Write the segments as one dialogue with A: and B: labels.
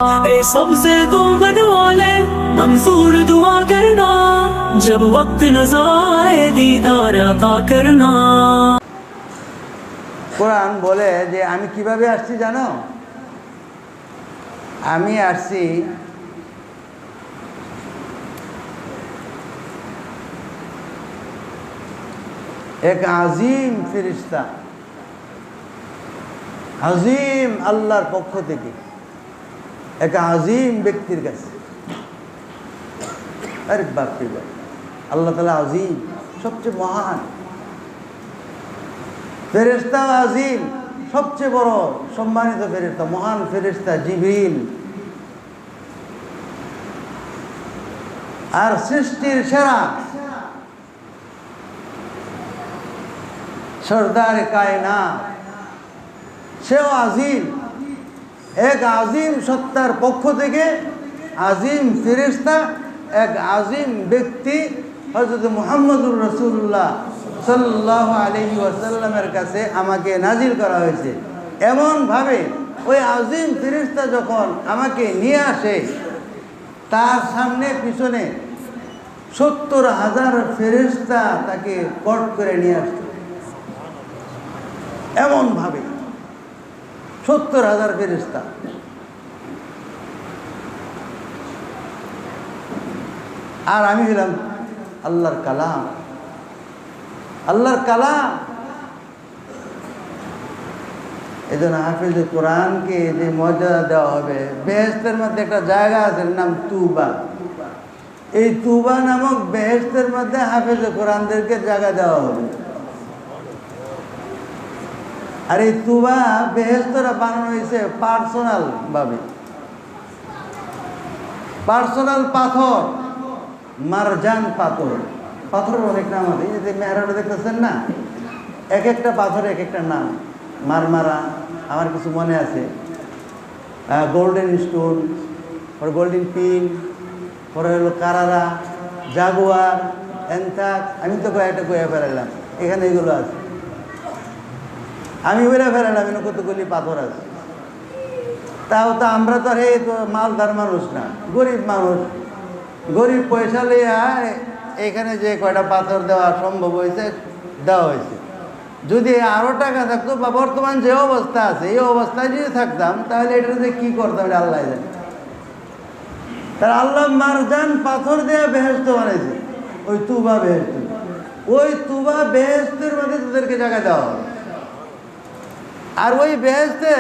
A: सबसे गुम्बद वाले मंसूर दुआ करना जब वक्त नज़र आए दीदार अता करना।
B: কোরআন বলে যে আমি কিভাবে আসছি জানো? আমি আসছি এক আজিম ফেরেশতা, আজিম আল্লাহর পক্ষ থেকে এক আজিম ব্যক্তির কাছে। আরে বাপরে বাপ, আল্লাহ তাআলা আজিম, সবচেয়ে মহান ফেরেশতা, আজিম, সবচেয়ে বড় সম্মানিত ফেরেশতা, মহান ফেরেশতা জিবরিল। আর সৃষ্টির সেরা সরদার কায়নাত, সেও আজিম, এক আজিম সত্তার পক্ষ থেকে আজিম ফেরেশতা, এক আজিম ব্যক্তি হযরত মুহাম্মদুর রাসূলুল্লাহ সাল্লাল্লাহু আলাইহি ওয়াসাল্লামের কাছে আমাকে নাজিল করা হয়েছে। এমনভাবে ওই আজিম ফেরেশতা যখন আমাকে নিয়ে আসে, তার সামনে পিছনে 70,000 ফেরেশতা তাকে কট করে নিয়ে আসতো। এমনভাবে 70,000 ফেরেশতা। আর আমি হলাম আল্লাহর কালাম, আল্লাহর কালাম। এই জন্য হাফেজে কোরআনকে যে মর্যাদা দেওয়া হবে, বেহেশতের মধ্যে একটা জায়গা আছে নাম তুবা। এই তুবা নামক বেহেশতের মধ্যে হাফেজে কোরআনদেরকে জায়গা দেওয়া হবে। আর এই তুবা বেহেশতরা বানানো হয়েছে পার্সোনাল ভাবে, পার্সোনাল পাথর, মারজান পাথর। পাথরের অনেক নাম আছে, এই যে মেহরাবে দেখতেছেন না, এক একটা পাথর এক একটা নাম। মারমারা, আমার কিছু মনে আছে, গোল্ডেন স্টোন, পরে গোল্ডেন পিন, পরে হলো কারারা, জাগুয়ার, অ্যানথাক। আমি তো কয়েকটা কয়ে ফেলাইলাম, এখানে এগুলো আছে। আমি বলে ফেলালাম এখানে কতগুলি পাথর আছে। তাও তো আমরা তো আর এই তো মালদার মানুষ না, গরিব মানুষ, গরিব পয়সা লিয়া এখানে যে কয়টা পাথর দেওয়া সম্ভব হয়েছে দেওয়া হয়েছে। যদি আরও টাকা থাকতো বা বর্তমান যে অবস্থা আছে এই অবস্থায় যদি থাকতাম, তাহলে এটা যে কী করতাম এটা আল্লাহ জানে। তার আল্লাহ মারজান পাথর দিয়ে বেহেশত বানাইছে, ওই তুবা বেহেশত। ওই তুবা বেহেশতের মধ্যে তাদেরকে জায়গা দেওয়া হবে। আর ওই বেহেশতে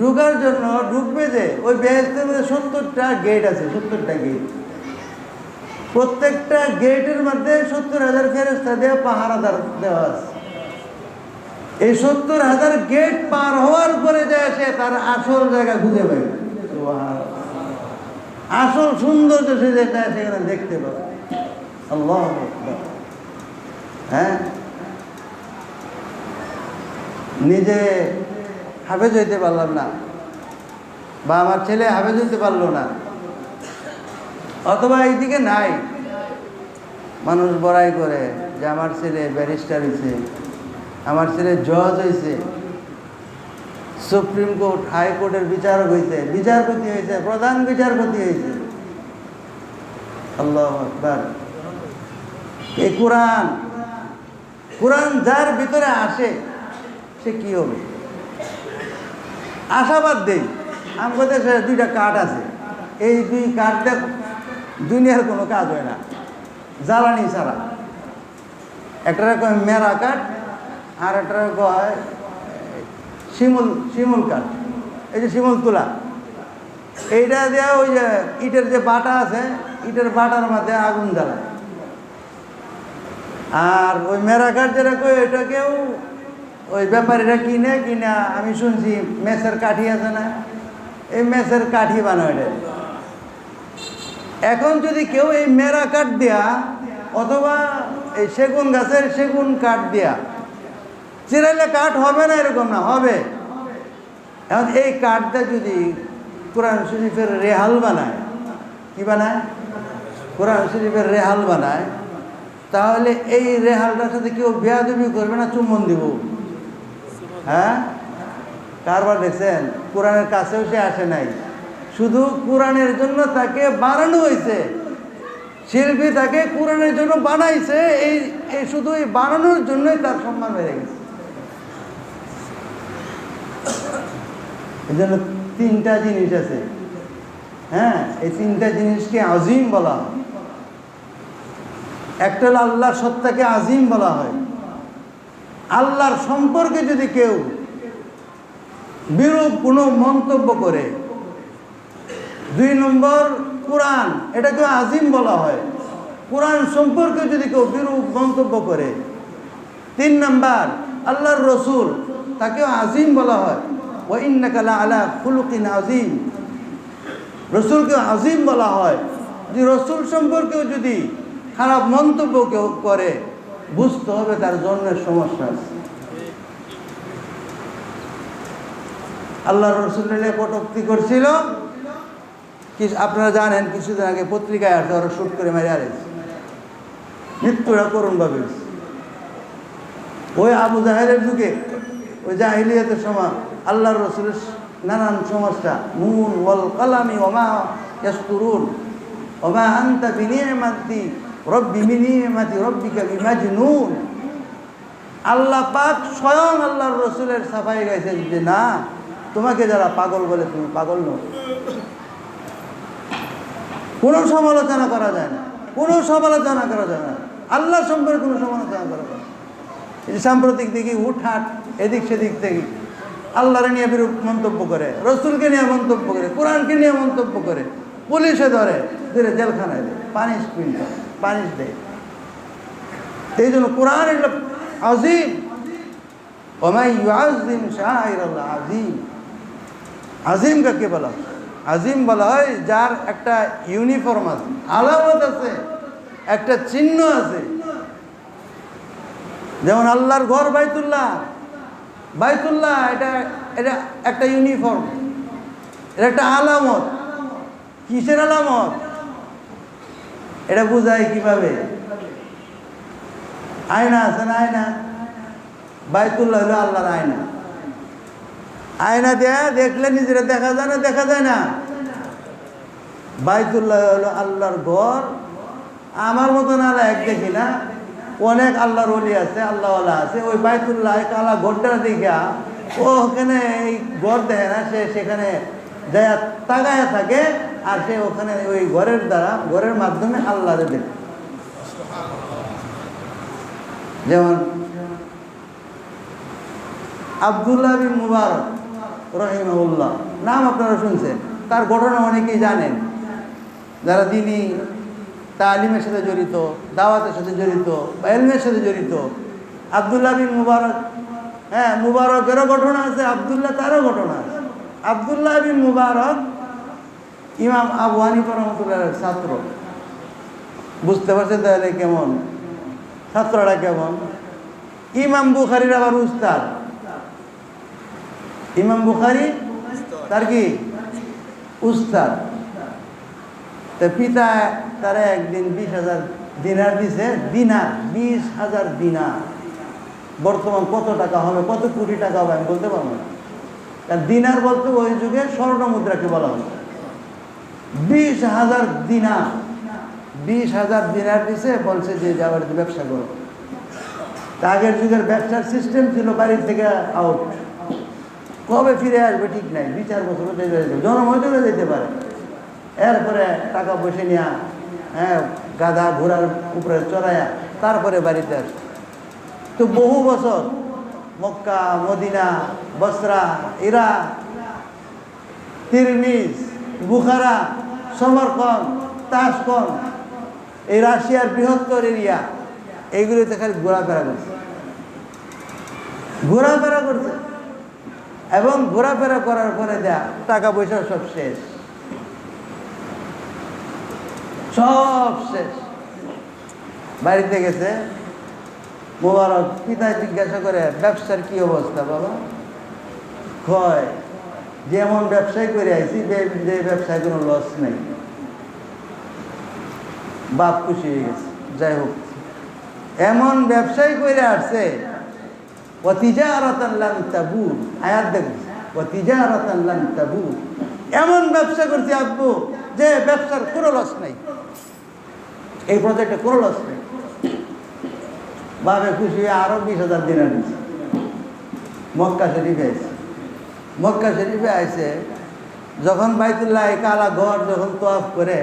B: ঢুকার জন্য ঢুকবে যে, ওই বেহেশতের মধ্যে 70টা গেট আছে, 70টা গেট। প্রত্যেকটা গেটের মধ্যে 70,000 ফেরেশতা দিয়ে পাহারাদার দেওয়া আছে। এই 70,000 গেট পার হওয়ার পরে যায় সে তার আসল জায়গা খুঁজে পাবে, আসল সৌন্দর্য সে যেটা সেখানে দেখতে পাবে। আল্লাহু আকবার। হ্যাঁ, নিজে হাফেজ হইতে পারলাম না, বা আমার ছেলে হাফেজ হইতে পারলো না, অথবা এইদিকে নাই, মানুষ বড়াই করে যে আমার ছেলে ব্যারিস্টার হয়েছে, আমার ছেলে জজ হয়েছে, সুপ্রিম কোর্ট হাইকোর্টের বিচারক হয়েছে, বিচারপতি হয়েছে, প্রধান বিচারপতি হয়েছে। আল্লাহু আকবার। এই কোরআন, কোরআন যার ভিতরে আসে সে কি হবে? আশাবাদ দেই, আমাদের দেশে 2টা কাঠ আছে, এই 2 কাঠটা দুনিয়ার কোনো কাজ হয় না জ্বালানি ছাড়া। একটা কয় মেরা কাঠ, আর একটা কয় শিমুল কাঠ। এই যে শিমুল তুলা, এইটা দেওয়া ওই যে ইটের যে বাটা আছে, ইটের বাটার মধ্যে আগুন জ্বালায়। আর ওই মেরা কাঠ যেটা কয়, ওইটাকেও ওই ব্যাপারীরা কিনা, আমি শুনছি মেসের কাঠি আছে না, এই মেসের কাঠি বানায় এটা। এখন যদি কেউ এই মেরা কাঠ দেয়া অথবা এই সেগুন গাছের সেগুন কাঠ দেয়া চিরাইলে কাঠ হবে না, এরকম না, হবে। এখন এই কাঠটা যদি কোরআন শরীফের রেহাল বানায়, কি বানায়? কোরআন শরীফের রেহাল বানায়, তাহলে এই রেহালটার সাথে কেউ বেয়াদবি করবে না, চুম্বন দিব। হ্যাঁ, কারবার দেখছেন, কোরআনের কাছেও সে আসে নাই, শুধু কোরআনের জন্য তাকে বানানো হয়েছে, শিল্পী তাকে কোরআনের জন্য বানাইছে, এই শুধু এই বানানোর জন্যই তার সম্মান বেড়ে গেছে। এই জন্য তিনটা জিনিস আছে, হ্যাঁ, এই তিনটা জিনিসকে আজিম বলা হয়। একটা হলো আল্লাহর সত্তাকে আজিম বলা হয়। আল্লাহর সম্পর্কে যদি কেউ বিরূপ কোনো মন্তব্য করে, 2 নম্বর কোরআন, এটাকে আজিম বলা হয়। কোরআন সম্পর্কে যদি কেউ বিরূপ মন্তব্য করে, 3 নম্বর আল্লাহর রসুল, তাকেও আজিম বলা হয়। ওয়া ইন্নাকা লাআলা খুলুকিন আজিম, রসুলকে আজিম বলা হয়। যে রসুল সম্পর্কেও যদি খারাপ মন্তব্য কেউ করে, বুঝতে হবে তার জন্মের সমস্যা আছে। আল্লাহ রসুলের কটূক্তি করছিল, আপনারা জানেন, কিছুদিন আগে পত্রিকায় আসছে, ওরা শুট করে মেরে আরেছে, মৃত্যুরা করুণভাবে। ওই আবু জাহেলের যুগে, ওই জাহিলিয়াতের সময় আল্লাহর রসুলের নানান সমস্যা, নুন ওয়াল কালামি ওমা ইয়াসতুরুন ওমা আনতা বিনিয়ামাতি রব্বি বিনিয়ামাতি রব্বিকা বিমাজনুন। আল্লাহ পাক স্বয়ং আল্লাহর রসুলের সাফাই গাইছেন যে না, তোমাকে যারা পাগল বলে তুমি পাগল নও। কোনো সমালোচনা করা যায় না, কোনো সমালোচনা করা যায় না, আল্লাহ সম্পর্কে কোনো সমালোচনা করা যায় না। এই যে সাম্প্রতিক দেখি হুটহাট এদিক সেদিক থেকে আল্লাহরে নিয়ে বিরূপ মন্তব্য করে, রসুলকে নিয়ে মন্তব্য করে, কোরআনকে নিয়ে মন্তব্য করে, পুলিশে ধরে, ধরে জেলখানায় দেয়, পানিশ দেয়। এই জন্য কোরআন এগুলো আজিম। ওমাই ইউআযযিম শাআইরাল্লাহ আজিম। আজিম কাকে বলা হয়? আজিম বলা হয় যার একটা ইউনিফর্ম আছে, আলামত আছে, একটা চিহ্ন আছে। যেমন আল্লাহর ঘর বাইতুল্লাহ, এটা এটা একটা ইউনিফর্ম, এটা একটা আলামত। কিসের আলামত? এটা বোঝায় কিভাবে? আয়না আছে না, আয়না, বাইতুল্লাহ হলো আল্লাহর আয়না। আয়না দেয়া দেখলে নিজেরা দেখা যায় না, দেখা যায় না। বাইতুল্লাহ হলো আল্লাহর ঘর। আমার মতন আল্লাহ এক দেখি না, অনেক আল্লাহর ওলি আছে, আল্লাহওয়ালা আছে। ওই বাইতুল্লাহ কালা ঘরটা দেখা ওখানে এই ঘর দেখে না, সে সেখানে যায় তাকায় থাকে, আর সে ওখানে ওই ঘরের দ্বারা, ঘরের মাধ্যমে আল্লাহরে দেখে। যেমন আব্দুল্লাহ বিন মুবারক রহিমাহুল্লাহ নাম আপনারা শুনছেন, তার ঘটনা অনেকেই জানেন, যারা দিনী তালিমের সাথে জড়িত, দাওয়াতের সাথে জড়িত, বা ইলমের সাথে জড়িত। আব্দুল্লাহ বিন মুবারক, হ্যাঁ, মুবারকেরও ঘটনা আছে, আব্দুল্লাহ তারও ঘটনা আছে। আব্দুল্লাহ বিন মুবারক ইমাম আবু হানিফা রাহমাতুল্লাহর ছাত্র। বুঝতে পারছেন তাহলে কেমন ছাত্রটা কেমন? ইমাম বুখারীর আবার উস্তাদ। ইমাম বুখারী তার কি উস্তাদ। তো পিতা তারা একদিন 20,000 দিনার দিছে। দিনার 20,000 দিনার বর্তমান কত টাকা হবে, কত কোটি টাকা হবে আমি বলতে পারবো না। কারণ দিনার বলতে ওই যুগে স্বর্ণ মুদ্রাকে বলা হয়। 20,000 দিনার, 20,000 দিনার দিছে, বলছে যে যাবার ব্যবসা করো। আগের যুগের ব্যবসার সিস্টেম ছিল বাড়ির থেকে আউট, কবে ফিরে আসবে ঠিক নাই, 2-4 বছর জন্ম হয়তো যেতে পারে। এরপরে টাকা পয়সা নিয়ে, হ্যাঁ, গাধা ঘোড়ার উপরে চড়াইয়া তারপরে বাড়িতে আসে। তো বহু বছর মক্কা, মদিনা, বসরা, ইরাক, তিরমিজ, বুখারা, সমরকন্দ, তাশকন্দ, এই রাশিয়ার বৃহত্তর এরিয়া, এইগুলোতে খালি ঘোরাফেরা করছে এবং ঘোরাফেরা করার পরে দেয়া টাকা পয়সা সব শেষ, সব শেষ। বাড়িতে গেছে মোবারক, পিতা জিজ্ঞাসা করে ব্যবসার কি অবস্থা বাবা? কয় যেমন ব্যবসায় করে আইছি, যে ব্যবসায় কোনো লস নেই। বাপ খুশি হয়ে গেছে। যাই হোক, এমন ব্যবসায় করে আসছে, ওয়া তিজারাতান লান তাবুর, আয়াত দেখুন, ওয়া তিজারাতান লান তাবুর, এমন ব্যবসা করছি আব্বু যে ব্যবসার কোনো লস নাই, এই প্রজেক্টে কোনো লস নেই। বাবে খুশি হয়ে আরো 20,000 দিনার দিচ্ছে। মক্কা শরীফে আইছে, মক্কা শরীফে আইছে যখন বাইতুল্লাহ কালা ঘর যখন তওয়াফ করে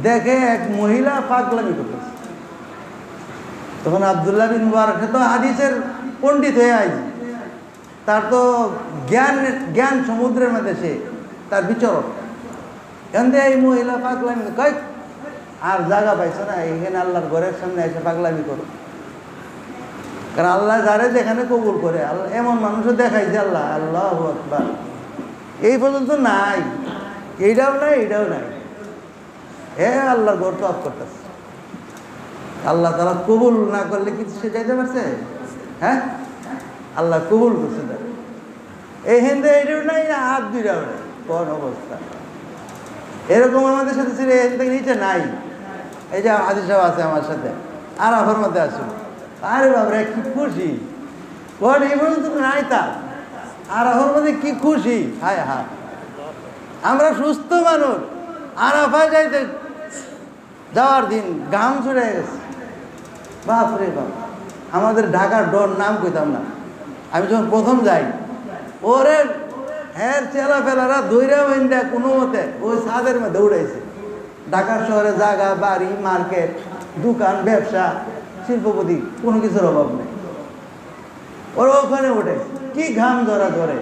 B: দেখে এক মহিলা পাগলামি করতেছে। তখন আব্দুল্লাহ বিন মুবারক তো হাদিসের পণ্ডিত হয়ে আইছে, তার তো জ্ঞান সমুদ্রের মধ্যে, সে তার বিচরণ। এখান থেকে এই মহিলা পাগলামি কয় আর জায়গা পাইছে না, এখানে আল্লাহর ঘরের সামনে এসে পাগলামি করো। কারণ আল্লাহ যারে যেখানে কবুল করে, আল্লাহ এমন মানুষও দেখাই যে আল্লাহ আল্লাহু আকবার এই পর্যন্ত নাই, এইটাও নাই এইটাও নাই, আল্লাহর ঘর তো অফ করতেছে। আল্লাহ তারা কবুল না করলে কিছু সে যাইতে পারছে? হ্যাঁ, আল্লাহ কবুল করছে তার। এই হিন্দে এইটাও নাই না, হাত দুইটাও নাই, কোন অবস্থা। এরকম আমাদের সাথে ছিল, এখান থেকে নিচে নাই। এই যে হাদিস সাহেব আছে আমার সাথে, আর আফার মধ্যে আসুন, আরে বাবরে কি খুশি, কোন এই পর্যন্ত নাই তার, আর আফার মধ্যে কি খুশি। হায় হায়, আমরা সুস্থ মানুষ, আরাফায় যাইতে যাওয়ার দিন ঘাম ছুড়ে গেছে, বাপরে বাপ। আমাদের ঢাকার ডর নাম কইতাম না, আমি যখন প্রথম যাই ওরে হ্যাঁ চেলা ফেলারা দৈরা বাইন্দা কোনো মতে ওই ছাদের মধ্যে উড়াইছে। ঢাকার শহরে জায়গা বাড়ি মার্কেট দোকান ব্যবসা শিল্পপতি কোনো কিছুর অভাব নেই, ওরা ওখানে উঠেছে, কি ঘাম ধরা ধরে।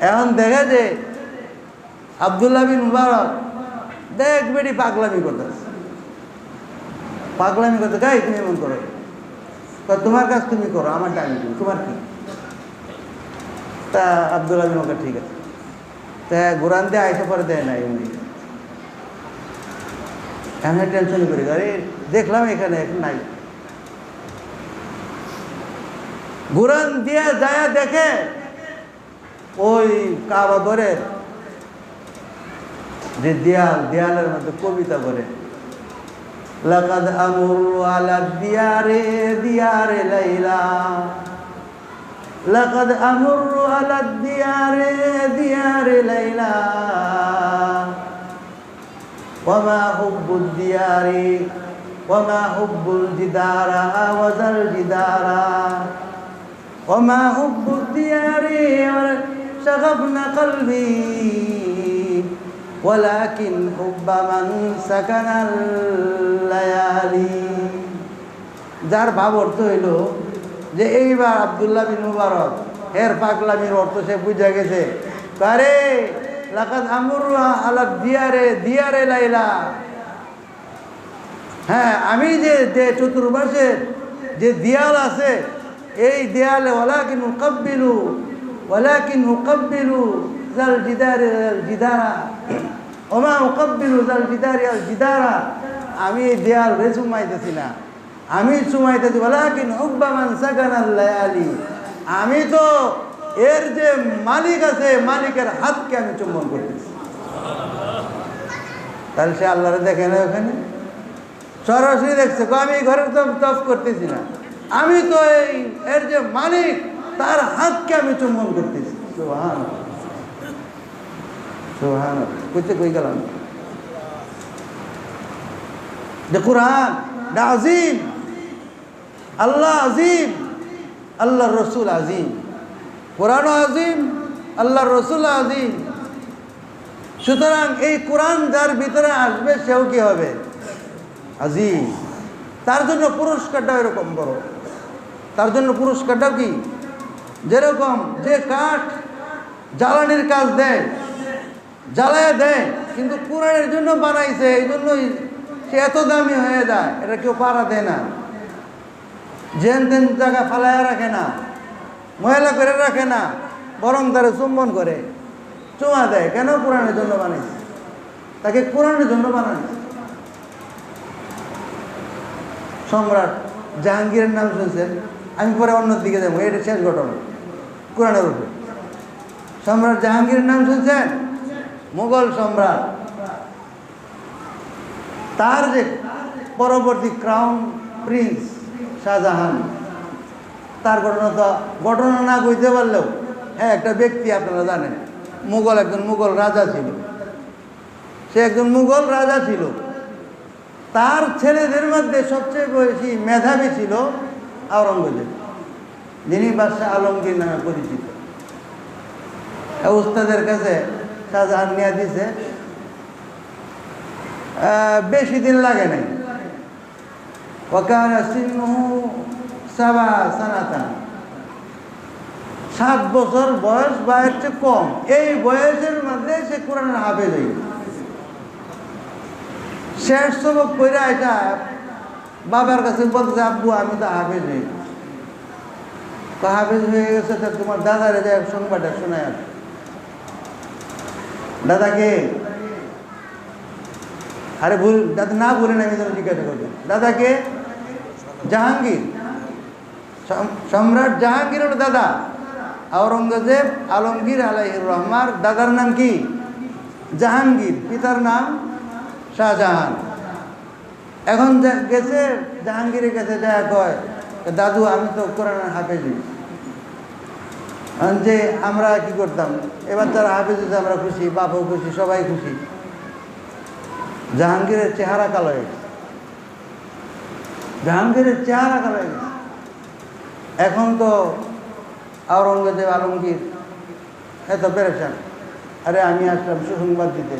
B: এখন দেখা যে আব্দুল্লাহ বিন মুবারক দেখ বেটি পাগলামি করতেছে, পাগলামি করতে গাই তুমি এমন করো, তোমার কাজ তুমি করো, আমার টাইম তোমার কি। তা আব্দুল্লাহ বিন মুবারক ঠিক আছে, তা গোরান দিয়ে আইসা পরে দেয় না এমনি। আমি টেনশন করি, আরে দেখলাম এখানে এখন নাই। গোরান দিয়ে যায় দেখে ওই কাবা ঘরের যে দেয়ালের মধ্যে কবিতা করে, লাকাদ আমুরু আলা দিয়ারে দিয়ারে লাইলা, লাকাদ আমুরু আলা দিয়ারে দিয়ারে লাইলা, ওয়ামা হুব্বুদ দিয়ারি ওয়ামা হুব্বুল জিদারা ওয়াজাল জিদারা, ওয়ামা হুব্বুদ দিয়ারি শাগাবনা কলবি ওয়ালাকিন হুব্বা মান সাকানাল লায়ালি। যার ভাব অর্থ হইল যে এইবার আব্দুল্লাহ বিন মুবারক এর পাগলামির অর্থ সে বুঝা গেছে, আরে লাকাদ আমুরু আলা দিয়ারে দিয়ারে লাইলা, হ্যাঁ আমি যে চতুর্পাশে যে দেয়াল আছে এই দেয়ালে ওয়ালাকিন উকাব্বিলু জাল জিদারে জাল জিদারা ওমা উকাব্বিলু জাল জিদারে আল জিদারা, আমি এই দেয়াল রে চুমাইতেছি না, আমি চুমাইতেছি ওয়ালাকিন হুব্বা মান সাকানাল লায়ালি, আমি তো এর যে মালিক আছে মালিকের হাতকে আমি চুম্বন করতেছি। তাহলে সে আল্লাহরে দেখে না, ওখানে সরাসরি দেখছে, আমি ঘরের তো তফ করতেছি না, আমি তো এই এর যে মালিক তার হাতকে আমি চুম্বন করতেছি। সুবহানাল্লাহ সুবহানাল্লাহ, কইতে কই গেলাম যে কোরআন আজিম, আল্লাহ আজিম, আল্লাহর রসুল আজিম, কোরআন আজিম, আল্লাহর রসুল আজিম। সুতরাং এই কোরআন যার ভিতরে আসবে সেও কি হবে? আজিম। তার জন্য পুরস্কারটাও এরকম বড়, তার জন্য পুরস্কারটাও কি যেরকম যে কাঠ জ্বালানির কাজ দেয়, জ্বালায় দেয়, কিন্তু কোরআনের জন্য বানাইছে এই জন্যই সে এত দামি হয়ে যায়, এটা কেউ পাড়া দেয় না, যেন তেন জায়গা ফালাইয়া রাখে না, ময়লা করে রাখে না, বরং তারা চুম্বন করে, চুমা দেয়। কেন? কোরআনের জন্য বানাইছে, তাকে কোরআনের জন্য বানাইছে। সম্রাট জাহাঙ্গীরের নাম শুনছেন? আমি পরে অন্যদিকে যাবো, এটা শেষ ঘটনা কোরআনের উপরে। সম্রাট জাহাঙ্গীরের নাম শুনছেন? মুঘল সম্রাট, তার যে পরবর্তী ক্রাউন প্রিন্স শাহজাহান, তার ঘটনা তো ঘটনা না কইতে পারলেও হ্যাঁ একটা ব্যক্তি আপনারা জানেন, একজন মুঘল রাজা ছিল। সে একজন মুঘল রাজা ছিল। তার ছেলেদের মধ্যে সবচেয়ে বেশি মেধাবী ছিল আওরঙ্গজেব, যিনি বাদশাহ আলমগীর নামে পরিচিত। উস্তাদের কাছে শাহজাহান নিয়ে দিছে, বেশি দিন লাগে নাই। ওয়াকানা সিন্নুহু 7 সানাতান, 7 বছর বয়স বা এর চেয়ে কম। এই বয়সের মধ্যে সে কোরআনের হাফেজ হয়ে গেছে। শেষ সবক কইরা এটা বাবার কাছে বলতেছে, আব্বু আমি তো হাফেজ হয়ে গেছি। তো হাফেজ হয়ে গেছে, তা তোমার দাদারে যায় সংবাদটা শোনায় আসে। দাদাকে আরে ভুল দাদা না বলেন, আমি যেন জিজ্ঞাসা করবেন দাদাকে। জাহাঙ্গীর, সম্রাট জাহাঙ্গীর হলো দাদা। আওরঙ্গজেব আলমগীর আলাইহির রহমান দাদার নাম কি? জাহাঙ্গীর, পিতার নাম শাহজাহান। এখন গেছে জাহাঙ্গীরের কাছে যায়, কয় দাদু আমি তো কোরআনের হাফেজ হয়েছি। যে আমরা কি করতাম, এবার যারা হাফেজ হয়েছে আমরা খুশি, বাপও খুশি, সবাই খুশি। জাহাঙ্গীরের চেহারা কালো হয়ে গেছে, জাহাঙ্গীরের চেহারা কালো হয়ে গেছে। এখন তো আওরঙ্গজেব আলমগীর এত পেরেছেন, আরে আমি আসলাম সুসংবাদ দিতে,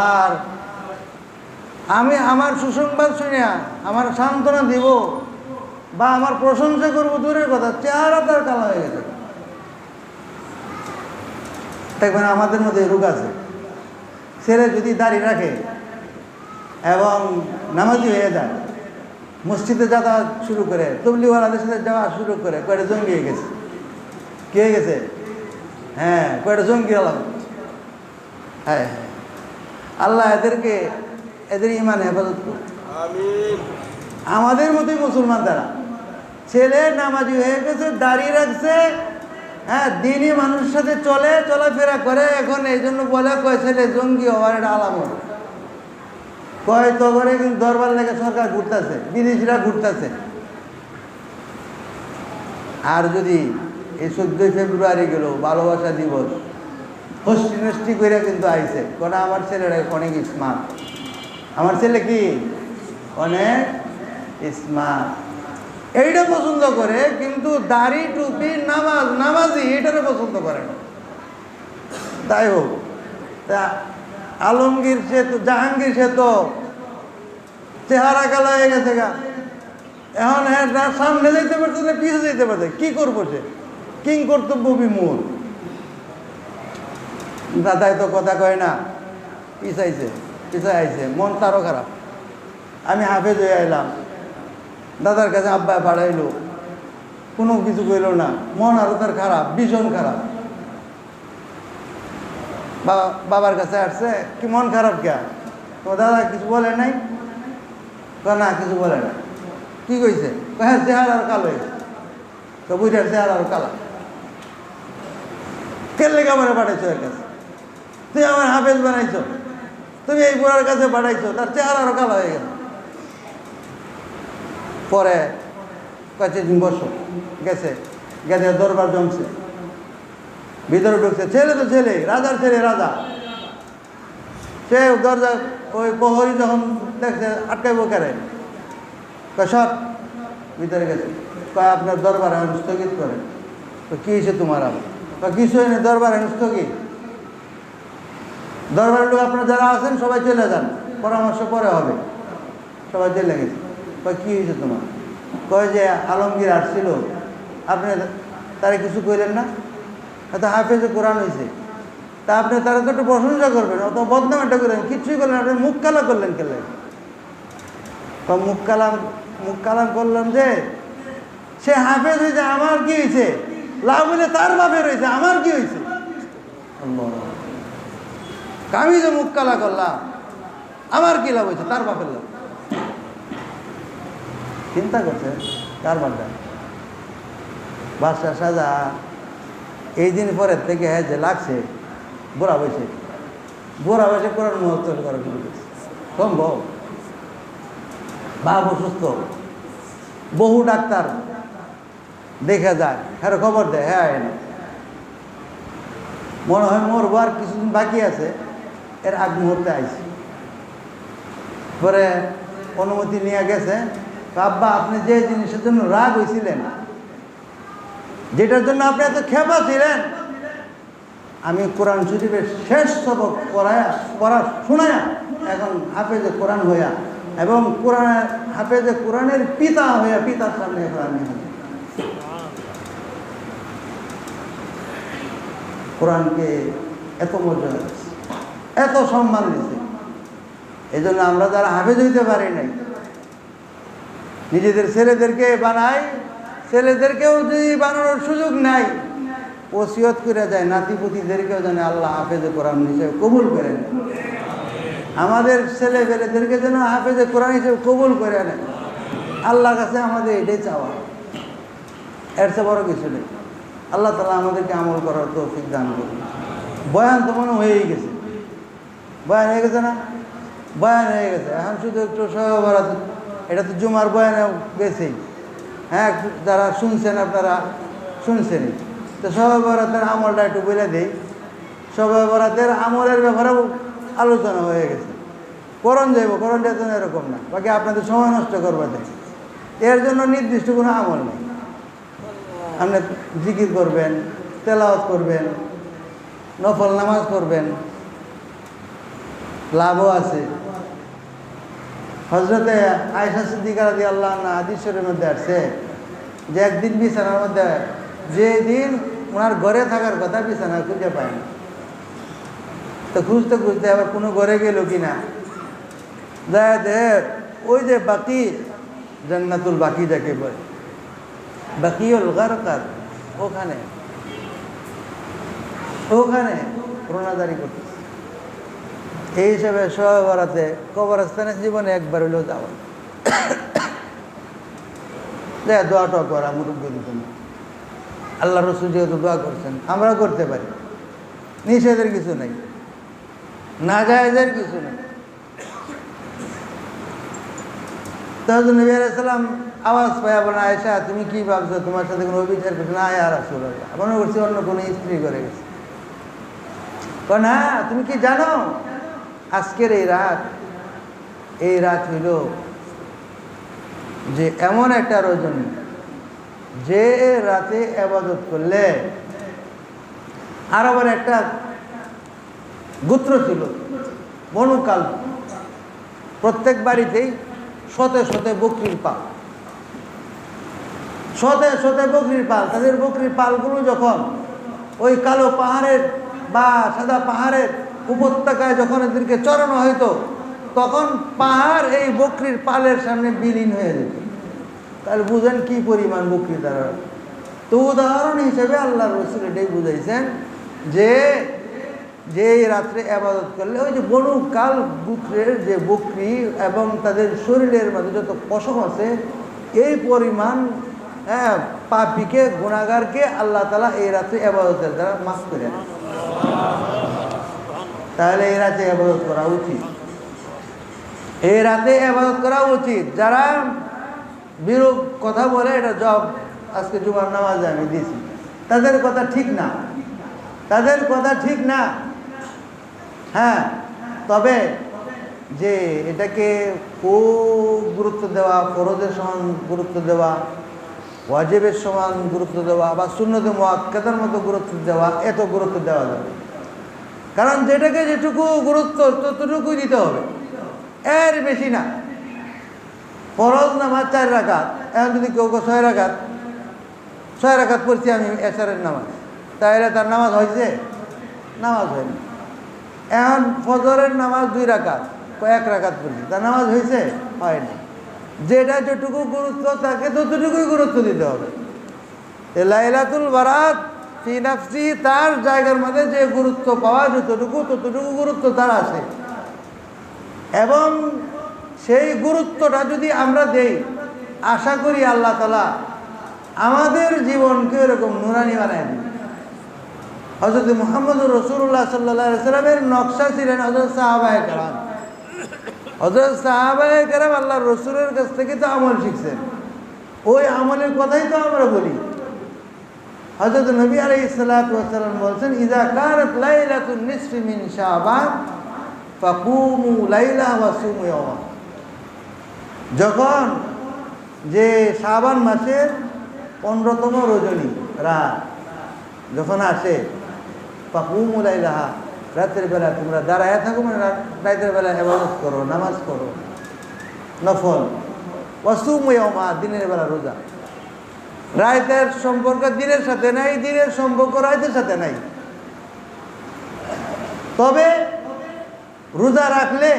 B: আর আমি আমার সুসংবাদ শুনে আমার সান্ত্বনা দিব বা আমার প্রশংসা করবো দূরের কথা, চেহারা তার কালো হয়ে গেছে। দেখবেন আমাদের মধ্যে রোগ আছে, ছেলে যদি দাড়ি রাখে এবং নামাজি হয়ে যায়, মসজিদে যাতায়াত শুরু করে, তবলিওয়ালাদের সাথে যাওয়া শুরু করে, কয়টা জঙ্গি হয়ে গেছে। কি হয়ে গেছে? হ্যাঁ, কয়টা জঙ্গি হলাম। হ্যাঁ, আল্লাহ এদেরকে এদের ইমান হেফাজত করুন। আমাদের মতোই মুসলমান তারা, ছেলে নামাজি হয়ে গেছে, দাঁড়িয়ে রাখছে, হ্যাঁ দিনই মানুষের সাথে চলে, চলাফেরা করে। এখন এই জন্য বলে কয় ছেলে জঙ্গি হওয়ার একটা আলামত। কয় তো করে কিন্তু দরবার লেগে সরকার ঘুরতেছে, বিদেশিরা ঘুরতেছে। আর যদি এই 14 ফেব্রুয়ারি গেল ভালোবাসা দিবস, হস্তি নষ্টি করে কিন্তু আইছে, কারণ আমার ছেলেরা অনেক স্মার্ট, আমার ছেলে কি অনেক স্মার্ট, এইটা পছন্দ করে। কিন্তু দাড়ি টুপি নামাজি এটারও পছন্দ করে না। তাই হোক, তা আলমগীর সে তো জাহাঙ্গীর সে তো চেহারা কালো হয়ে গেছে গা। এখন হ্যাঁ সামনে যেতে পারছে না, পিছিয়ে যেতে পারছে, কি করবো? সে কিং কর্তব্য বিমূল। দাদাই তো কথা কয় না, পিছাই আইছে, মন তারও খারাপ। আমি হাফেজ হয়ে আইলাম, দাদার কাছে আব্বা বাড়াইলো, কোনো কিছু কইল না, মন আরো তার খারাপ, ভীষণ খারাপ। বাবার কাছে আসছে, কি মন খারাপ কে? তোমার দাদা কিছু বলে নাই? না কিছু বলে না। কি কইছে? হ্যাঁ চেহারা আর কালো হয়েছে, তো বুঝার চেহারা আর কালা। কেলে আমার পাঠাইছো এর কাছে? তুই আমার হাফেজ বানাইছো, তুমি এই বুড়ার কাছে পাঠাইছো, তার চেহারা আরো কালো হয়ে গেল। পরে কাছে দিন বসো, গেছে দরবার জমছে, ভিতরে ঢুকছে। ছেলে তো ছেলে, রাজার ছেলে রাজা। সে দরজা ওই প্রহরী যখন দেখছে আটকাইব কেড়ে, সব ভিতরে গেছে। আপনার দরবার এখন স্থগিত করে। তো কী হয়েছে তোমার? আবার কিছু হয়নি, দরবার এখন স্থগিত। দরবারের লোক আপনার যারা আছেন সবাই চলে যান, পরামর্শ পরে হবে। সবাই চলে গেছে। কী হয়েছে তোমার? কয় যে আলমগীর আসছিল, আপনি তারা কিছু কইলেন না, এত হাফেজে কোরআন হয়েছে, তা আপনি তারা তো একটু প্রশংসা করবেন, অত বদনাম একটা করলেন, কিচ্ছুই করলেন, আপনি মুখ কালা করলেন কেলে? তো মুখ কালাম করলাম যে সে হাফেজ হয়েছে, আমার কি হয়েছে? লাভ হইলে তার বাপের হয়েছে, আমার কি হয়েছে? আমি যে মুখ কালা করলাম, আমার কি লাভ হয়েছে? তার বাপের লাভ। চিন্তা করছে কার বাড্ডা বাদশাহ শাহজাহান। এই দিন পরের থেকে যে লাগছে বুড়া বয়সে কোরআন মুখস্থ করা শুরু করছে। সম্ভব? বাপ অসুস্থ, বহু ডাক্তার দেখা যায়, হ্যাঁ খবর দেয়, হ্যাঁ না মনে হয় মরবো আর কিছুদিন বাকি আছে, এর আগ মুহূর্তে আইছি। পরে অনুমতি নিয়ে গেছে, আব্বা আপনি যে জিনিসের জন্য রাগ হয়েছিলেন, যেটার জন্য আপনি এত খেপা ছিলেন, আমি কোরআন শরীফের শেষ সবক পড়া শোনায়া এখন হাফেজে কোরআন হইয়া এবং হাফেজে কোরআনের পিতা হইয়া পিতার সামনে কোরআন নিয়ে কোরআনকে এত মর্যাদা দিচ্ছে, এত সম্মান দিচ্ছে। এই জন্য আমরা যারা হাফেজ হইতে পারি নাই, নিজেদের ছেলেদেরকে বানাই, ছেলেদেরকেও যদি বানানোর সুযোগ নাই, ওসিয়ত করে যায় নাতিপুতিদেরকেও জানে আল্লাহ হাফেজে কোরআন হিসেবে কবুল করেন, আমাদের ছেলে পেলেদেরকে যেন হাফেজে কোরআন হিসেবে কবুল করে নেন। আল্লাহর কাছে আমাদের এটাই চাওয়া, এর চেয়ে বড় কিছু নেই। আল্লাহ তাআলা আমাদেরকে আমল করার তৌফিক দান করুন। বয়ান তো মনে হয়েই গেছে, বয়ান হয়ে গেছে না? বয়ান হয়ে গেছে, এখন শুধু একটু শবে বরাত, এটা তো জুমার বয়ানে গেছেই। হ্যাঁ, যারা শুনছেন আপনারা শুনছেনই। তো শবে বরাতের আমলটা একটু বলে দিই। শবে বরাতের আমলের ব্যাপারেও আলোচনা হয়ে গেছে। করণ যাইব, করণ যেত না এরকম না, বাকি আপনাদের সময় নষ্ট করবে দেয়, এর জন্য নির্দিষ্ট কোনো আমল নেই। আপনি জিকির করবেন, তেলাওয়াত করবেন, নফল নামাজ করবেন, লাভও আছে। হজরতে আয়েশা সিদ্দিকা রাদিয়াল্লাহু আনহা হাদিসের মধ্যে আসছে যে একদিন বিছানার মধ্যে, যে দিন ওনার ঘরে থাকার কথা বিছানা খুঁজে পায় না, তো খুঁজতে খুঁজতে আবার কোনো ঘরে গেল কিনা, যায় ওই যে বাকি জান্নাতুল বাকি যাকে বলে, বাকিউল গারকাত, ওখানে রোনাদারি করতেছে। এই হিসাবে শবে বরাতে কবরস্থানের জীবনে একবার হলেও যাওয়া, দোয়া টোয়া করা মুরব্বীদের জন্য। আল্লাহ রসুল যেহেতু দোয়া করছেন, আমরাও করতে পারি, নিষেধের কিছু নেই, না জায়েজের কিছু নেই। তাহলে নবী আলাইহিস সালাম আওয়াজ পায়া বলেন, আয়েশা তুমি কি ভাবছো, তোমার সাথে কোনো অবিচার করছে? না ইয়া রাসূলুল্লাহ, মনে করছি অন্য কোনো স্ত্রী করে গেছে। না, তুমি কি জানো আজকের এই রাত হইল যে এমন একটা রজনী, যে রাতে ইবাদত করলে, আর আবার একটা গোত্র ছিল বনু কালব, প্রত্যেক বাড়িতেই শতে শতে বকরির পাল, শতে শতে বকরির পাল। তাদের বকরির পালগুলো যখন ওই কালো পাহাড়ের বা সাদা পাহাড়ের উপত্যকায় যখন এদেরকে চড়ানো হইতো, তখন পাহাড় এই বকরির পালের সামনে বিলীন হয়ে যেত। তাহলে বুঝেন কি পরিমাণ বকরি তারা। তো উদাহরণ হিসেবে আল্লাহ রসুল এটাই বুঝাইছেন যে এই রাত্রে ইবাদত করলে ওই যে বনু কাল গোত্রের যে বকরি এবং তাদের শরীরের মধ্যে যত পশম আছে, এই পরিমাণ পাপীকে, গুনাহগারকে আল্লাহ তাআলা এই রাত্রে ইবাদতের দ্বারা মাফ করে দেন। তাহলে এই রাতে ইবাদত করা উচিত, এই রাতে ইবাদত করা উচিত। যারা বিরূপ কথা বলে, এটা জব আজকে জুমার নামাজে আমি দিয়েছি, তাদের কথা ঠিক না, তাদের কথা ঠিক না। হ্যাঁ, তবে যে এটাকে খুব গুরুত্ব দেওয়া, ফরজের সমান গুরুত্ব দেওয়া, ওয়াজিবের সমান গুরুত্ব দেওয়া, বা সুন্নতে মুআক্কাদার মতো গুরুত্ব দেওয়া, এত গুরুত্ব দেওয়া যাবে। কারণ যেটাকে যেটুকু গুরুত্ব ততটুকুই দিতে হবে, এর বেশি না। ফরজ নামাজ 4 রাকাত, এখন যদি কেউ 6 রাকাত পড়ছি আমি এশারের নামাজ, তাহলে তার নামাজ হয়েছে? নামাজ হয়নি। এখন ফজরের নামাজ 2 রাকাত, 1 রাকাত পড়ছি, তার নামাজ হয়েছে? হয়নি। যেটা যেটুকু গুরুত্ব তাকে ততটুকুই গুরুত্ব দিতে হবে। লাইলাতুল বারাত ফি নাফসি, তার জায়গার মধ্যে যে গুরুত্ব পাওয়া যতটুকু, ততটুকু গুরুত্ব তার আছে। এবং সেই গুরুত্বটা যদি আমরা দেই, আশা করি আল্লাহ তাআলা আমাদের জীবনকে এরকম নুরানি বানায় দেন। হযরত মুহাম্মদুর রাসূলুল্লাহ সাল্লাল্লাহু আলাইহি ওয়াসাল্লামের নকশা ছিলেন হযরত সাহাবায়ে কেরাম। হযরত সাহাবায়ে কেরাম আল্লাহর রাসূলের কাছ থেকে তো আমল শিখছেন, ওই আমলের কথাই তো আমরা বলি। হযরত নবী আলাইহিস সালাতু ওয়াস সালাম বলেন, ইযা কানাত লাইলাতুন নিসফি মিন শাবান ফাকুমু লাইলাহা ওয়া সুমু ইয়াওমা। যখন যে শাবান মাসের 15তম রজনী রাত যখন আসে, ফাকুমু লাইলাহা, রাতের বেলা তোমরা দাঁড়ায় থাকো, মানে রাতের বেলা ইবাদত করো, নামাজ পড়ো নফল। ওয়া সুমু ইয়াওমা, দিনের বেলা রোজা। রাতের সম্পর্ক দিনের সাথে নাই, দিনের সম্পর্ক রাতের সাথে নাই। তবে রোজা রাখলে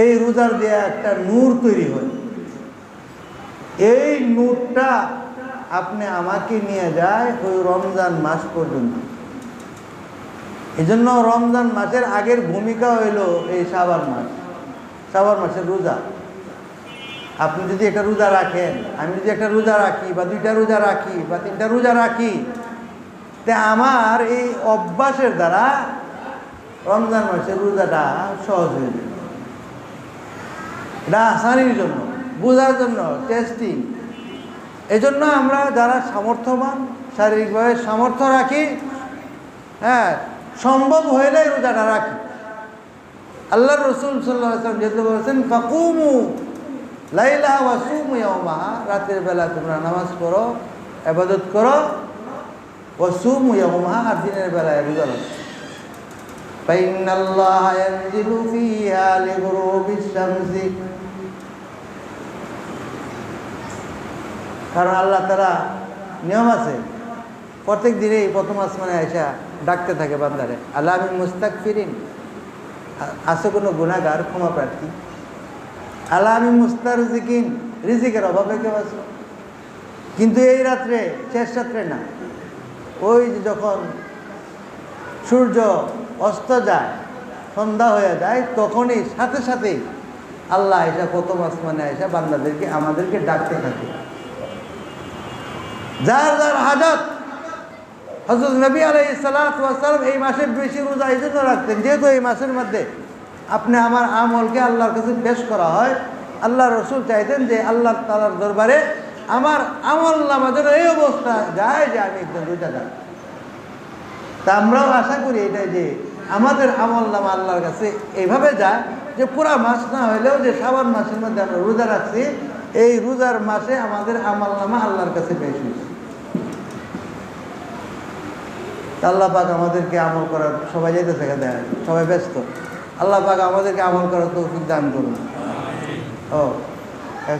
B: এই রোজার দিয়ে একটা নূর তৈরি হয়। এই নূরটা আপনি আমাকে নিয়ে যায় ওই রমজান মাস পর্যন্ত। এই জন্য রমজান মাসের আগের ভূমিকা হইল এই শাবান মাস, শাবান মাসের রোজা। আপনি যদি একটা রোজা রাখেন, আমি যদি একটা রোজা রাখি বা 2টা রোজা রাখি বা 3টা রোজা রাখি, তে আমার এই অভ্যাসের দ্বারা রমজান মাসের রোজাটা সহজ হয়ে যাবে। এটা আসানির জন্য, বোঝার জন্য, টেস্টিং। এজন্য আমরা যারা সামর্থ্যবান, শারীরিকভাবে সামর্থ্য রাখি, হ্যাঁ, সম্ভব হইলে রোজাটা রাখি। আল্লাহ রসুল সাল্লাল্লাহু আলাইহি ওয়াসাল্লাম যেহেতু বলেছেন, ফাকুমু লাইলাহা ওয়া সুমু ইয়াওমাহা, রাতের বেলা তোমরা নামাজ পড়ো, ইবাদত করো, ওয়া সুমু ইয়াওমাহা, আর দিনের বেলায় রোজা রাখো। ফাইন্নাল্লাহা ইয়ানজিলু ফিহা লিগুরুবিশ শামসি, কারণ আল্লাহ তাআলা নিয়ম আছে, প্রত্যেক দিনেই প্রথম আসমানে আয়সা ডাকতে থাকে বান্দারে, আল্লাহ মিন মুস্তাগফিরিন, আছে কোনো গুনাহগার ক্ষমা প্রার্থী, আল্লাহ মিন মুস্তারজিকিন, রিজিকের অভাবে কেউ আছে। কিন্তু এই রাত্রে, শেষ রাত্রে না, ওই যে যখন সূর্য অস্ত যায়, সন্ধ্যা হয়ে যায়, তখনই সাথে সাথেই আল্লাহ আয়সা প্রথম আসমানে আয়সা বান্দাদেরকে, আমাদেরকে ডাকতে থাকে। যার যার হাজত, হযরত নবী আলাইহিস সালাতু ওয়াস সালাম এই মাসে বেশি রোজা এই জন্য রাখতেন, যেহেতু এই মাসের মধ্যে আপনি আমার আমলকে আল্লাহর কাছে পেশ করা হয়। আল্লাহ রসুল চাইতেন যে আল্লাহ তাআলার দরবারে আমার আমল নামা যেন এই অবস্থা যায় যে আমি একজন রোজাদার। তা আমরাও আশা করি এটাই যে আমাদের আমল নামা আল্লাহর কাছে এইভাবে যায় যে পুরা মাস না হইলেও যে শাবান মাসের মধ্যে আমরা রোজা রাখছি, এই রোজার মাসে আমাদের আমল নামা আল্লাহর কাছে পেশ হয়েছে। আল্লাহ পাক আমাদেরকে আমল করার, সবাই যেতে থেকে দেয়, সবাই ব্যস্ত, আল্লাহ পাক আমাদেরকে আমল করার তৌফিক দান করুন। ও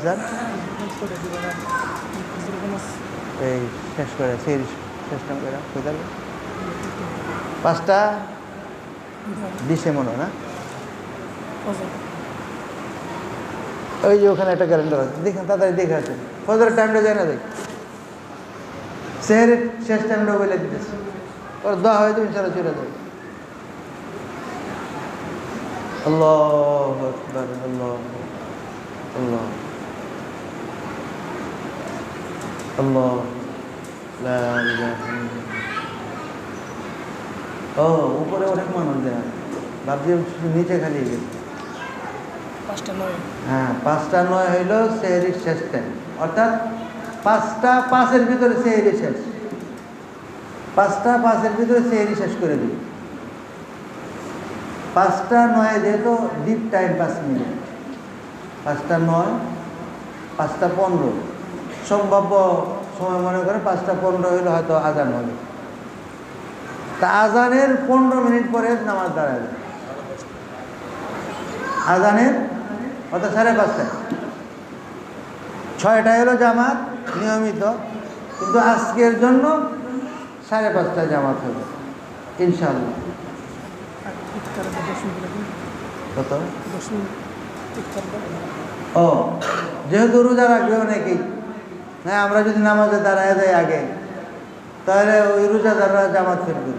B: স্যার, এই শেষ করে সেই শেষটা করে কোথায় 5টা 20 মনে হয় না? ওই যে ওখানে একটা ক্যালেন্ডার আছে, দেখেন তাড়াতাড়ি দেখে আছে। ফজরের টাইমটা যায় না, দেখ সেহের শেষ টাইমটা বলে দিতেছে, ওর দোয়া হয়তো ইনশাআল্লাহ চলে যাবে। আল্লাহু আকবার, আল্লাহ আল্লাহ আল্লাহ, লা ইলাহা ইল্লাল্লাহ। ও উপরে অনেক মানুষ যায়, ভাবছি নিচে খালি গেছে। হ্যাঁ, 5টা 9 হইল সেহরির শেষ টাইম, অর্থাৎ 5টা 5-এর ভিতরে সেহরি শেষ, 5টা 5-এর ভিতরে সেহরি শেষ করে দিই। 5টা 9 যেহেতু ডিপ টাইম 5 মিনিট, 5টা 9, 5টা 15 সম্ভাব্য সময় মনে করে 5টা 15 হইলে হয়তো আজান হবে। তা আজানের 15 মিনিট পরে নামাজ দাঁড়াবে, আজানের অর্থাৎ 5:30। 6টায় হলো জামাত নিয়মিত, কিন্তু আজকের জন্য 5:30টায় জামাত হবে ইনশাআল্লাহ। কত? ও যেহেতু রোজা রাখবে অনেকেই, হ্যাঁ, আমরা যদি নামাজে দাঁড়ায় যাই আগে, তাহলে ওই রোজাদাররা জামাত ফেলবে।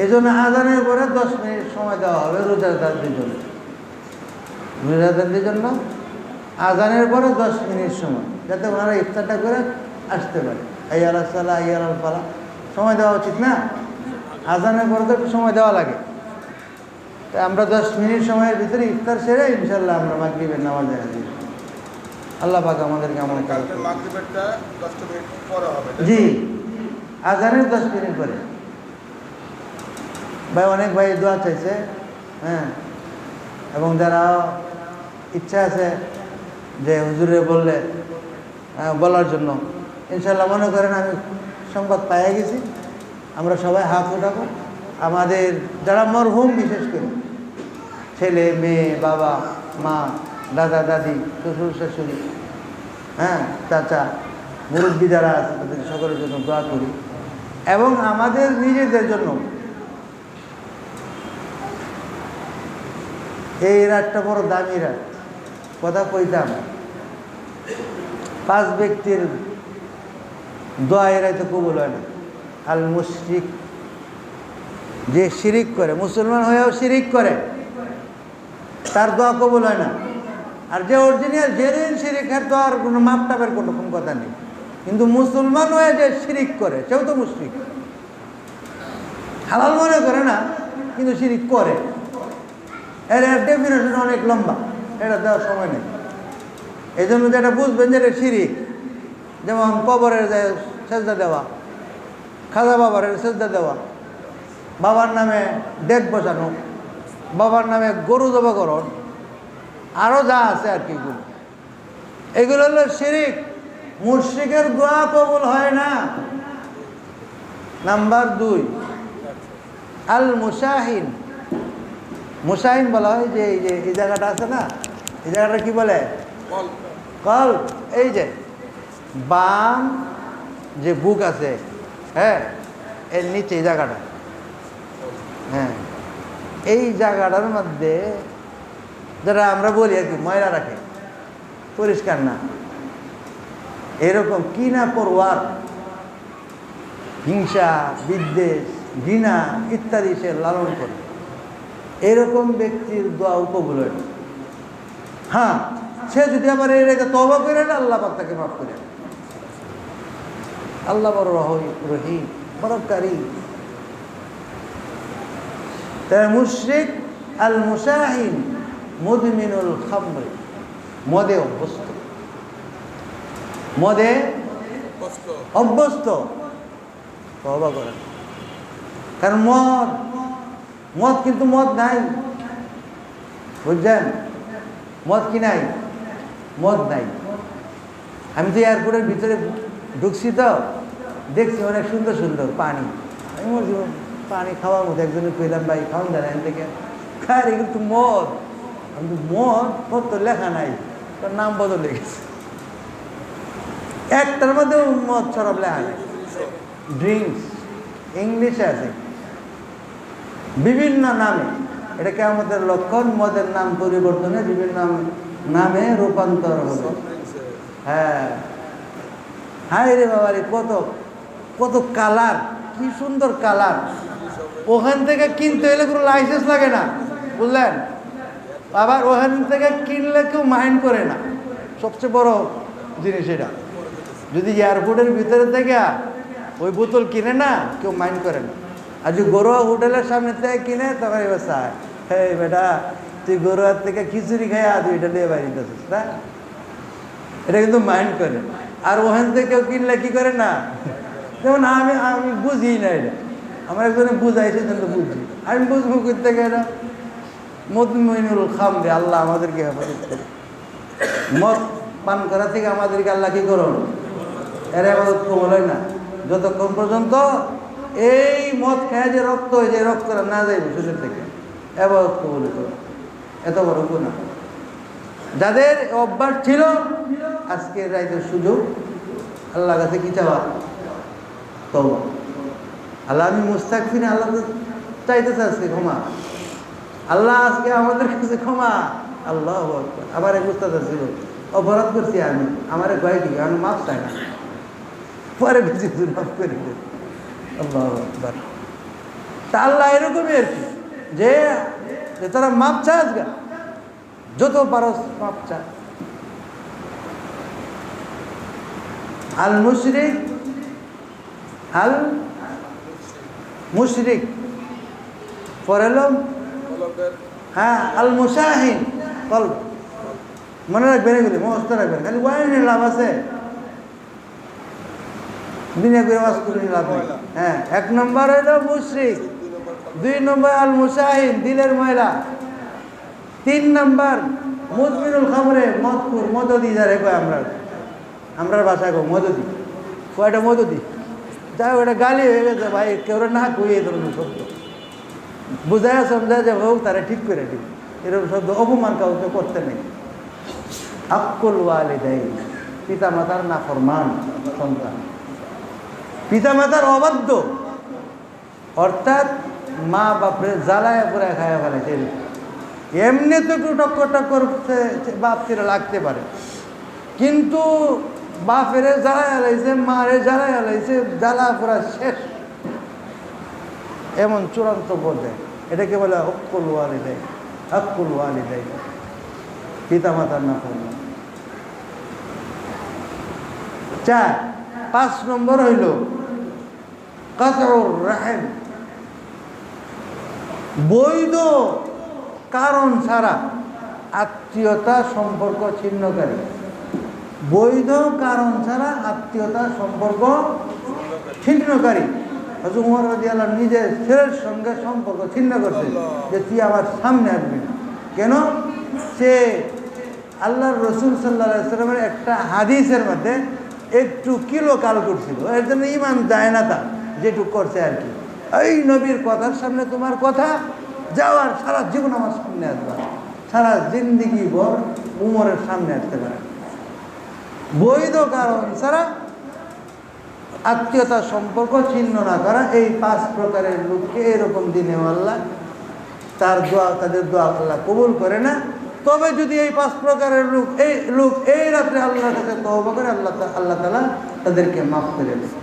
B: এই জন্য আজানের পরে 10 মিনিট সময় দেওয়া হবে রোজাদারদের জন্য। রোজাদারদের জন্য আজানের পরে 10 মিনিট সময়, যাতে ওনারা ইফতারটা করে আসতে পারে। আইয়াল সালা আইয়াল ফালা সময় দেওয়া উচিত না? আজানের পরে তো একটু সময় দেওয়া লাগে। তাই আমরা 10 মিনিট সময়ের ভিতরে ইফতার সেরে ইনশাল্লাহ আমরা মাগরিবের নামাজে হাজির। আল্লাহ পাক আমাদেরকে আমল করার
C: কালকে মাগরিবেরটা 10 মিনিট পরে হবে, তাই তো?
B: জি, আজানের 10 মিনিট পরে। ভাই অনেক ভাই দোয়া চাইছে, হ্যাঁ, এবং যারা ইচ্ছা আছে যে হুজুরে বললে বলার জন্য, ইনশাল্লাহ মনে করেন আমি সংবাদ পাইয়া গেছি, আমরা সবাই হাত উঠাবো। আমাদের যারা মরহুম, বিশেষ করে ছেলে মেয়ে, বাবা মা, দাদা দাদি, শ্বশুর শাশুড়ি, হ্যাঁ, চাচা, মুরব্বী যারা আছে তাদের সকলের জন্য দোয়া করি, এবং আমাদের নিজেদের জন্য। এই রাতটা বড় দামি রাত, কথা কইতাম, 5 ব্যক্তির দোয়া এর তো কবুল হয় না। আল মুশরিক, যে শিরিক করে, মুসলমান হয়েও শিরিক করে, তার দোয়া কবুল হয় না। আর যে অরিজিনাল জেনুইন শিরিকের তো আর কোনো মাপটাপের কোনো কথা নেই, কিন্তু মুসলমান হয়ে যে শিরিক করে সেও তো মুশরিক। হালাল মনে করে না, কিন্তু শিরিক করে। এর ডেফিনেশন অনেক লম্বা, এটা দেওয়ার সময় নেই। এই জন্য যেটা বুঝবেন যে এটা শিরিক, যেমন কবরের যে সেজদা দেওয়া, খাজা বাবার সেজদা দেওয়া, বাবার নামে ডেক বসানো, বাবার নামে গরু জবাকরণ, আরও যা আছে আর কি, এগুলো হলো শিরিক। মুশরিকের দোয়া কবুল হয় না। নাম্বার 2, আল মুশাহিন। মুশাহিন বলা হয় যে এই জায়গাটা আছে না, এই জায়গাটা কি বলে? কল্ব। এই যে বাম যে বুক আছে, হ্যাঁ, এর নিচে এই জায়গাটা, হ্যাঁ, এই জায়গাটার মধ্যে যারা আমরা বলি আর কি ময়লা রাখে, পরিষ্কার না, এরকম কি না পরওয়ার, হিংসা, বিদ্বেষ, ঘৃণা ইত্যাদি সে লালন করে, এরকম ব্যক্তির দোয়া কবুল হয় না। হ্যাঁ, সে যদি আবার এর তওবা করে না, আল্লাহ পাক তাকে মাফ করে। আল্লাহ বড় রহিম, বড় কারীম। তাই মুশরিক আল মুশাহিন মুদমিনুল খামর, মদে অভ্যস্ত, মদে অভ্যস্ত, তওবা করেন। কারণ মদ কিন্তু মদ নাই, বুঝছেন? মদ কি নাই? মদ নাই। আমি তো এয়ারপোর্টের ভিতরে ঢুকছি, তো দেখছি অনেক সুন্দর সুন্দর পানি। আমি বলছি পানি খাওয়ার মতো, একজনে কইলাম ভাই খাওয়ান দেন এখান থেকে, খায় কিন্তু মদ। আমি তো মদ তো লেখা নাই, তার নাম বদলে গেছে, একটার মধ্যে মদ সরব লেখা নেই। ড্রিঙ্কস ইংলিশে আছে বিভিন্ন নামে, এটা কিয়ামতের লক্ষণ। মদের নাম পরিবর্তনে বিভিন্ন নামে রূপান্তর হবে। হ্যাঁ, হায় রে বাবা রে, কত কত কালার, কি সুন্দর কালার। ওখান থেকে কিনতে হলে কোনো লাইসেন্স লাগে না, বুঝলেন? আবার ওখান থেকে কিনলে কেউ মাইন্ড করে না, সবচেয়ে বড় জিনিস এটা। যদি এয়ারপোর্টের ভিতরে থেকে ওই বোতল কিনে না, কেউ মাইন্ড করে না। আর যদি গরুয়া হোটেলের সামনে থেকে কিনে, তখন এবার চায়, হ্যাঁ বেটা তুই গরুয়ার থেকে খিচুড়ি খাই তুই এটা নিয়ে বাড়ি দিতেছিস না, এটা কিন্তু মাইন্ড করে। আর ওখান থেকে কেউ কিনলে কি করে না, যেমন আমি বুঝি না, এটা আমার একজনে বুঝাইছে, কিন্তু বুঝি, আমি বুঝবো করতে গেলে মুদমিনুল খামরে। আল্লাহ আমাদেরকে হেফাজত করে। মদ পান করা থেকে আমাদেরকে আল্লাহ কি করুন, এর হেফাজত কবল হয় না যতক্ষণ পর্যন্ত এই মদ খেয়ে যে রক্ত হয়েছে, রক্তটা না যাইবে শরীর থেকে, হেফাজত কবল করুন। এত বড় গুনাহ যাদের অভ্যাস ছিল, আজকের রাইতের সুযোগ আল্লাহর কাছে কি চাওয়া? তওবা। আল্লাহ আমি মুস্তাগফির, আল্লাহ চাইতেছে আজকে ক্ষমা। আল্লাহ আজকে আমাদের কাছে ক্ষমা। আল্লাহু আকবার। আমার এক উস্তাদ ছিল, অপরাধ করছি আমি, আমারে কয় কি আমি মাফ চাই না, পরে বেশি দূর মাফ করে দেব। আল্লাহু আকবার। তা আল্লাহ এরকমই আর কি, যে তারা মাপ চায়, আজকে যত পারস মাপ চায়। আল মুশরিক, আল মুশরিক পড়ালাম, হ্যাঁ, আল মুশাহিন কলব, মনে রাখবেন এগুলি, মস্ত রাখবেন। খালি ওয়াইনে লাভ আছে, দুনিয়া করে ওয়াজ করে লাভ নেই। হ্যাঁ, 1 নম্বর হইল মুশরিক, 2 নম্বর আল মুসাহিন, দিলের ময়লা, 3 নম্বর মুদমিনুল খামরে, মদপুর, মদদি যারে কয় আমরা ভাষায় কই মদদি। কয়টা মদদি যাই ওটা গালি হয়ে গেছে ভাই, কেউ না কই এই ধরনের শব্দ বুঝায় সমঝায় যে হোক তারা ঠিক করে ঠিক, এরকম শব্দ অপমান কাউকে করতে নেই। আক্কুল ওয়ালিদাইন, পিতা মাতার নাফরমান সন্তান, পিতা মাতার অবাধ্য, অর্থাৎ মা বাপরে জ্বালায় পুরা খায়া ফেলেছে। এমনি তো একটু টক্কর টক্কর বাপ ফিরে লাগতে পারে, কিন্তু বাপেরে জ্বালায় লাইছে, মারে জ্বালায় লাইছে, জ্বালা পুরা শেষ, এমন চূড়ান্ত পর্যায়ে। এটাকে বলে হক্কুল ওয়ালিদাইন, হক্কুল ওয়ালিদাইন, পিতা মাতার নাফরমান। 4, 5 নম্বর হইল কাতউর রাহিম, বৈধ কারণ ছাড়া আত্মীয়তা সম্পর্ক ছিন্নকারী। বৈধ কারণ ছাড়া আত্মীয়তা সম্পর্ক ছিন্নকারী। হযরত ওমর রাদিয়াল্লাহু আনহু নিজের ছেলের সঙ্গে সম্পর্ক ছিন্ন করছে যে তুই আমার সামনে আসবি না। কেন? সে আল্লাহর রাসূল সাল্লাল্লাহু আলাইহি ওয়াসাল্লামের একটা হাদিসের মধ্যে একটু কিলো কাল করছিল, এর জন্য ইমান যায় না তার, যেটুক করছে আর কি। এই নবীর কথার সামনে তোমার কথা যাওয়ার, সারা জীবন আমার সামনে আসবা, সারা জিন্দিগি ভর উমরের সামনে আসতে পারে। বৈধ কারণ ছাড়া আত্মীয়তা সম্পর্ক ছিন্ন না করা, এই 5 প্রকারের লোককে এরকম দিনে আল্লাহ তার দোয়া, তাদের দোয়া আল্লাহ কবুল করে না। তবে যদি এই 5 প্রকারের লোক এই রাত্রে আল্লাহর কাছে তওবা করে, আল্লাহ তাআলা তাদেরকে মাফ করে দেয়।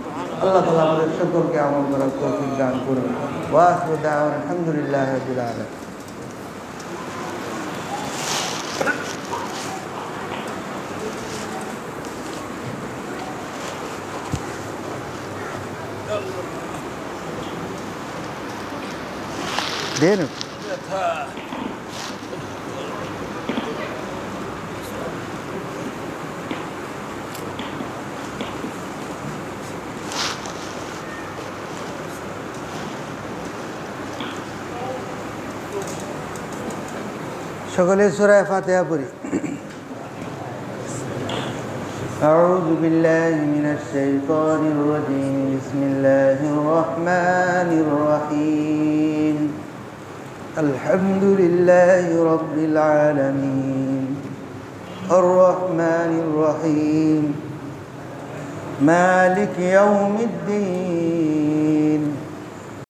B: আল্লাহ তাআলা আমাদের সকলকে আমল করার তৌফিক দান করুন। ওয়া আখিরু দাওয়ানা আলহামদুলিল্লাহি রাব্বিল আলামিন। দেন সকলে সূরা ফাতিহা পড়ি। أعوذ بالله من الشيطان الرجيم. بسم الله الرحمن الرحيم. الحمد لله رب العالمين الرحمن الرحيم مالك يوم الدين